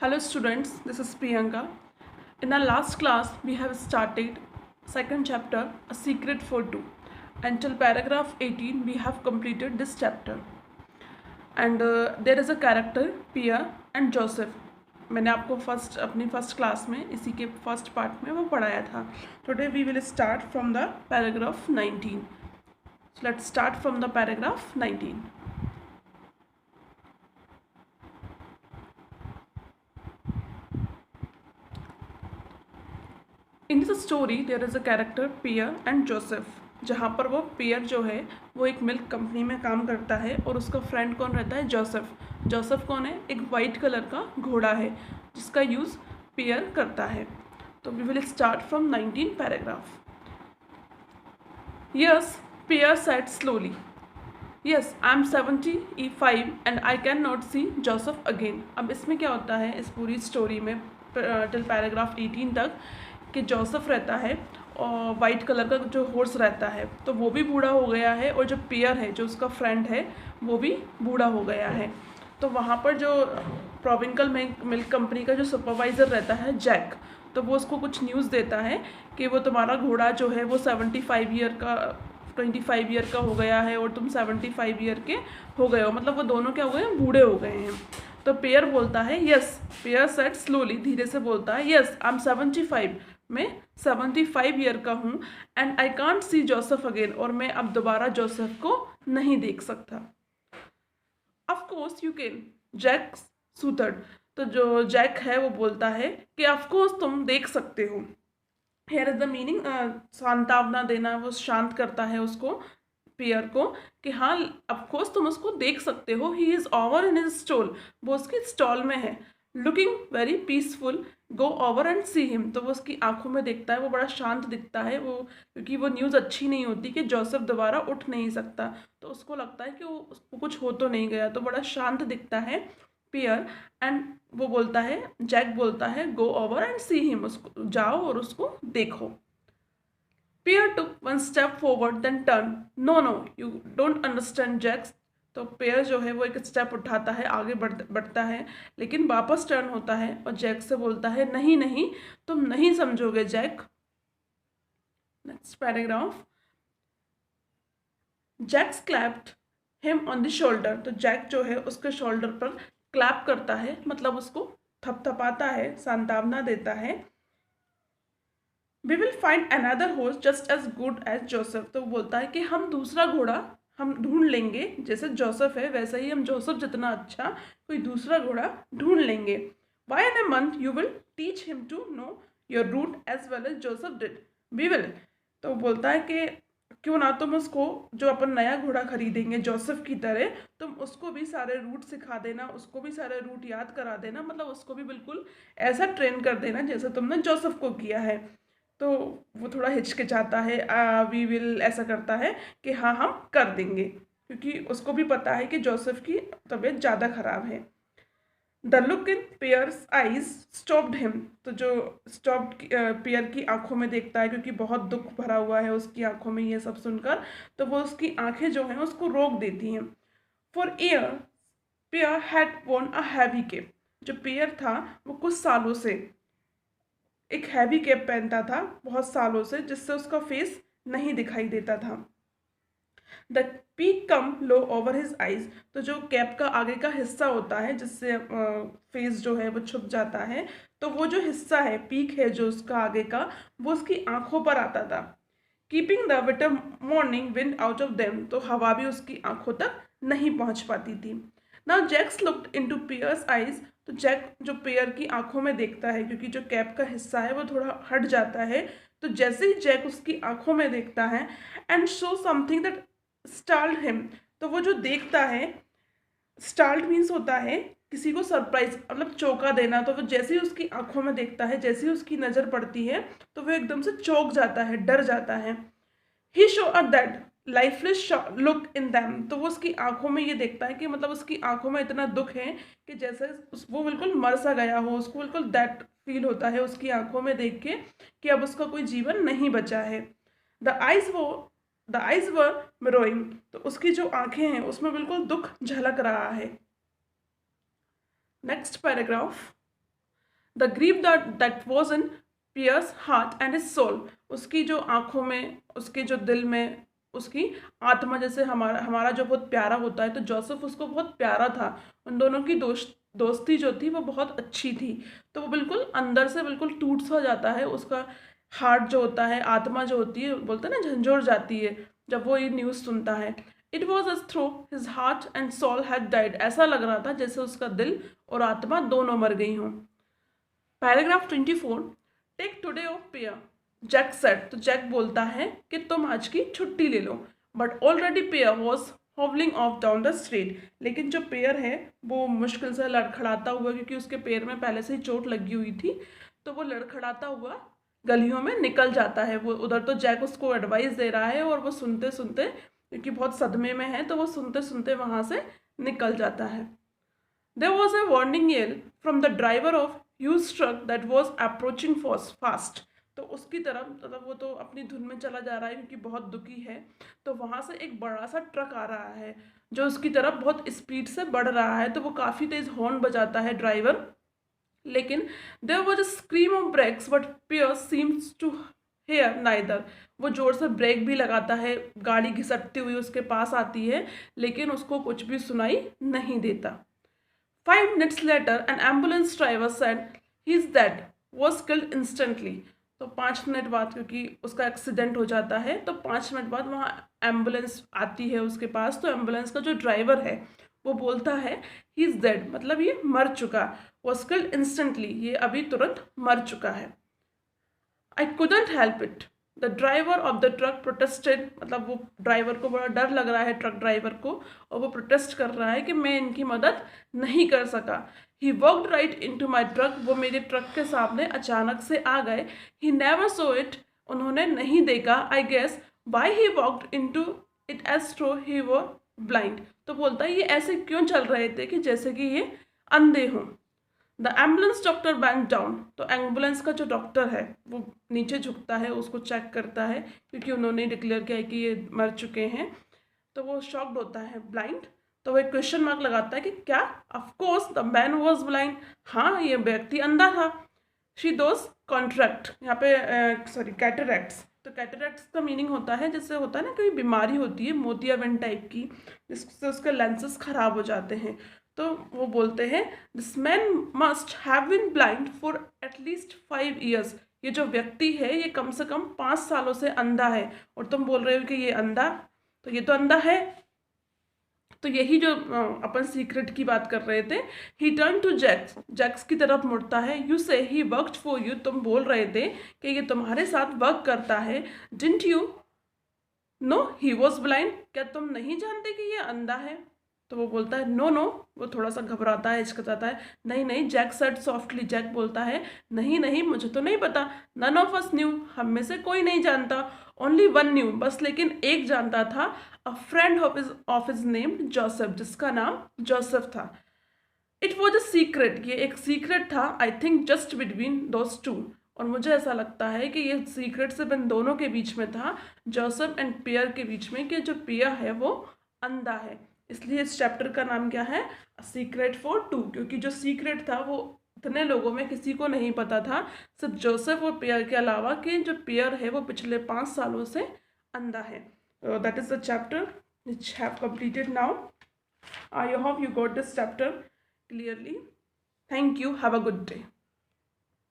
Hello students, this is Priyanka. In our last class, we have started second chapter, A Secret for Two. Until paragraph 18, we have completed this chapter. And there is a character, Pierre and Joseph. मैंने आपको अपनी first class में इसी के first part में वो पढ़ाया था. Today we will start from the paragraph 19. So let's start from the paragraph 19. In this story there is a character Pierre and Joseph, जहाँ पर वो पियर जो है वो एक मिल्क कंपनी में काम करता है और उसका फ्रेंड कौन रहता है, जोसेफ. जोसेफ कौन है, एक वाइट कलर का घोड़ा है जिसका यूज़ पियर करता है. तो we will start from 19 paragraph. Yes, Pierre said slowly. Yes, I am 75 and I can not see Joseph again. अब इसमें क्या होता है इस पूरी स्टोरी में टिल पैराग्राफ 18 तक कि जोसेफ रहता है और वाइट कलर का जो हॉर्स रहता है तो वो भी बूढ़ा हो गया है, और जो पियर है जो उसका फ्रेंड है वो भी बूढ़ा हो गया है. तो वहाँ पर जो प्रोविंकल मिल्क कंपनी का जो सुपरवाइज़र रहता है जैक, तो वो उसको कुछ न्यूज़ देता है कि वो तुम्हारा घोड़ा जो है वो 25 ईयर का हो गया है और तुम 75 ईयर के हो गए हो. मतलब वो दोनों क्या हो गए हैं, बूढ़े हो गए हैं. तो पियर बोलता है यस, पियर सेड स्लोली, धीरे से बोलता है यस आई एम 75, मैं 75 ईयर का हूँ, and I can't see Joseph again, और मैं अब दोबारा जोसेफ को नहीं देख सकता. Of course you can, Jack soothed. तो जो जैक है वो बोलता है कि ऑफ कोर्स तुम देख सकते हो. हेयर इज द मीनिंग, सांत्वना देना, वो शांत करता है उसको, पियर को, कि हाँ ऑफ कोर्स तुम उसको देख सकते हो. He is over in his stall, वो उसकी स्टॉल में है. Looking very peaceful, go over and see him. तो वो उसकी आंखों में देखता है, वो बड़ा शांत दिखता है वो, क्योंकि वो न्यूज़ अच्छी नहीं होती कि जोसेफ दोबारा उठ नहीं सकता. तो उसको लगता है कि वो उसको कुछ हो तो नहीं गया, तो बड़ा शांत दिखता है पियर. एंड वो बोलता है, जैक बोलता है go over and see him, उसको जाओ और उसको देखो. Pierre took one step forward then turn. No no you don't understand Jack's. तो पेयर जो है वो एक स्टेप उठाता है, आगे बढ़ता है, लेकिन वापस टर्न होता है और जैक से बोलता है नहीं नहीं तुम नहीं समझोगे Jack. Next paragraph. Jacks clapped him on the shoulder. तो जैक जो है उसके शोल्डर पर क्लैप करता है, मतलब उसको थपथपाता है, सांत्वना देता है. We will find another horse just as good as Joseph. तो बोलता है कि हम दूसरा घोड़ा हम ढूंढ लेंगे, जैसे जोसेफ है वैसे ही हम जोसेफ जितना अच्छा कोई दूसरा घोड़ा ढूंढ लेंगे. Why in a month you will teach him to know your route as well as Joseph did. We will. तो बोलता है कि क्यों ना तुम उसको, जो अपन नया घोड़ा खरीदेंगे जोसेफ की तरह, तुम उसको भी सारे रूट सिखा देना, उसको भी सारे रूट याद करा देना, मतलब उसको भी बिल्कुल ऐसा ट्रेन कर देना जैसे तुमने जोसेफ को किया है. तो वो थोड़ा हिचकिचाता है, वी विल ऐसा करता है कि हाँ हम कर देंगे, क्योंकि उसको भी पता है कि जोसेफ की तबीयत ज़्यादा ख़राब है. The look in Pierre's eyes stopped him. तो जो स्टॉप्ड पियर की आंखों में देखता है, क्योंकि बहुत दुख भरा हुआ है उसकी आंखों में ये सब सुनकर, तो वो उसकी आंखें जो हैं उसको रोक देती हैं. For year Pierre had worn a heavy cape. जो पियर था वो कुछ सालों से एक हैवी कैप पहनता था, बहुत सालों से, जिससे उसका फेस नहीं दिखाई देता था. The peak come low over his eyes. तो जो कैप का आगे का हिस्सा होता है जिससे फेस जो है वो छुप जाता है, तो वो जो हिस्सा है, पीक है जो उसका आगे का, वो उसकी आंखों पर आता था. Keeping the winter morning wind out of them. तो हवा भी उसकी आंखों तक नहीं पहुंच पाती थी. Now Jacks looked into Pierre's eyes. तो जैक जो पियर की आंखों में देखता है, क्योंकि जो कैप का हिस्सा है वो थोड़ा हट जाता है, तो जैसे ही जैक उसकी आंखों में देखता है, and show something that startled him. तो वो जो देखता है, स्टार्ल्ड मीन्स होता है किसी को सरप्राइज, मतलब चौंका देना. तो वो जैसे ही उसकी आंखों में देखता है, जैसे ही उसकी नज़र पड़ती है, तो वो एकदम से चौंक जाता है, डर जाता है. He show a that lifeless look in them. तो वो उसकी आंखों में ये देखता है कि मतलब उसकी आंखों में इतना दुख है कि जैसे वो बिल्कुल मर सा गया हो, उसको बिल्कुल दैट फील होता है उसकी आंखों में देख के कि अब उसका कोई जीवन नहीं बचा है. The eyes were mirroring. तो उसकी जो आंखें हैं उसमें बिल्कुल दुख झलक रहा है. Next paragraph. The grief that was in Pierre's heart and his soul, उसकी जो आँखों में, उसके जो दिल में, उसकी आत्मा, जैसे हमारा जो बहुत प्यारा होता है, तो जोसेफ उसको बहुत प्यारा था। उन दोनों की दोस्ती जो थी वो बहुत अच्छी थी। तो वो बिल्कुल अंदर से बिल्कुल टूट सा जाता है, उसका हार्ट जो होता है, आत्मा जो होती है, बोलते हैं ना झंझोर जाती है जब वो ये न्यूज़ सुनता है। It was as through his heart and soul had died, ऐसा लग रहा था जैसे उसका दिल और आत्मा दोनों मर गई हों। Paragraph 24, take today off Pierre, Jack said, तो जैक बोलता है कि तुम आज की छुट्टी ले लो। But already Pierre was howling off down the street, लेकिन जो पेयर है वो मुश्किल से लड़खड़ाता हुआ, क्योंकि उसके पैर में पहले से ही चोट लगी हुई थी, तो वो लड़खड़ाता हुआ गलियों में निकल जाता है। वो उधर तो जैक उसको एडवाइस दे रहा है और वो सुनते सुनते, क्योंकि बहुत सदमे में है, तो वो सुनते सुनते वहाँ से निकल जाता है। There was a warning yell from the driver of huge truck that was approaching fast, तो उसकी तरफ, मतलब वो तो अपनी धुन में चला जा रहा है क्योंकि बहुत दुखी है, तो वहाँ से एक बड़ा सा ट्रक आ रहा है जो उसकी तरफ बहुत स्पीड से बढ़ रहा है। तो वो काफ़ी तेज़ हॉर्न बजाता है ड्राइवर, लेकिन there was a scream of brakes but Pierre seems to hear neither, वो ज़ोर से ब्रेक भी लगाता है, गाड़ी घिसटती हुई उसके पास आती है, लेकिन उसको कुछ भी सुनाई नहीं देता। 5 minutes later, an ambulance driver said, "He is dead, was killed instantly." तो 5 मिनट बाद, क्योंकि उसका एक्सीडेंट हो जाता है, तो 5 मिनट बाद वहाँ एम्बुलेंस आती है उसके पास। तो एम्बुलेंस का जो ड्राइवर है वो बोलता है ही इज़ डेड, मतलब ये मर चुका, was killed instantly, ये अभी तुरंत मर चुका है। I couldn't help it. The driver of the truck protested, मतलब वो ड्राइवर को बड़ा डर लग रहा है, ट्रक ड्राइवर को, और वो प्रोटेस्ट कर रहा है कि मैं इनकी मदद नहीं कर सका। He walked right in to my truck, वो मेरे ट्रक के सामने अचानक से आ गए। ही नेवर सो इट, उन्होंने नहीं देखा। I guess why he walked into it as though he was blind, तो बोलता है ये ऐसे क्यों चल रहे थे कि जैसे कि ये अंधे हों। The ambulance doctor band down, तो एम्बुलेंस का जो डॉक्टर है वो नीचे झुकता है, उसको चेक करता है, क्योंकि उन्होंने डिक्लेयर किया है कि ये मर चुके हैं। तो वो शॉक्ड होता है, ब्लाइंड, तो वो एक क्वेश्चन मार्क लगाता है कि क्या, of course the man was blind, हाँ ये व्यक्ति अंधा था। शी दोज कॉन्ट्रैक्ट, यहाँ पे सॉरी कैटरैक्ट्स, तो कैटरैक्ट्स का मीनिंग होता है, जैसे होता है ना कोई बीमारी होती है मोतियाबिंद टाइप की, जिससे उसके लेंसेज खराब हो जाते हैं। तो वो बोलते हैं this man must have been blind for at least 5 years, ये जो व्यक्ति है ये कम से कम 5 सालों से अंधा है, और तुम बोल रहे हो कि ये अंधा, तो ये तो अंधा है। तो यही जो अपन सीक्रेट की बात कर रहे थे। He turn to Jacks, Jacks की तरफ मुड़ता है। यू से ही वर्कड फॉर यू, तुम बोल रहे थे कि ये तुम्हारे साथ वर्क करता है। Didn't you know he was blind, क्या तुम नहीं जानते कि ये अंधा है? तो वो बोलता है नो नो, वो थोड़ा सा घबराता है, हिचकिचाता है। नहीं नहीं, जैक सेड सॉफ्टली, जैक बोलता है नहीं नहीं मुझे तो नहीं पता। नन ऑफ अस न्यू, हम में से कोई नहीं जानता। ओनली वन न्यू, बस लेकिन एक जानता था। अ friend of his name Joseph, जिसका नाम जोसेफ था। इट वॉज अ सीक्रेट, ये एक सीक्रेट था। I think just between those two, और मुझे ऐसा लगता है कि ये सीक्रेट सिर्फ इन दोनों के बीच में था, जोसेफ एंड पियर के बीच में, कि जो पियर है वो अंधा है। इसलिए इस चैप्टर का नाम क्या है, सीक्रेट फॉर टू, क्योंकि जो सीक्रेट था वो इतने लोगों में किसी को नहीं पता था, सिर्फ जोसेफ और पियर के अलावा, कि जो पियर है वो पिछले 5 सालों से अंधा है। That is the chapter which have completed now. I hope you got this chapter clearly. Thank you. Have a good day.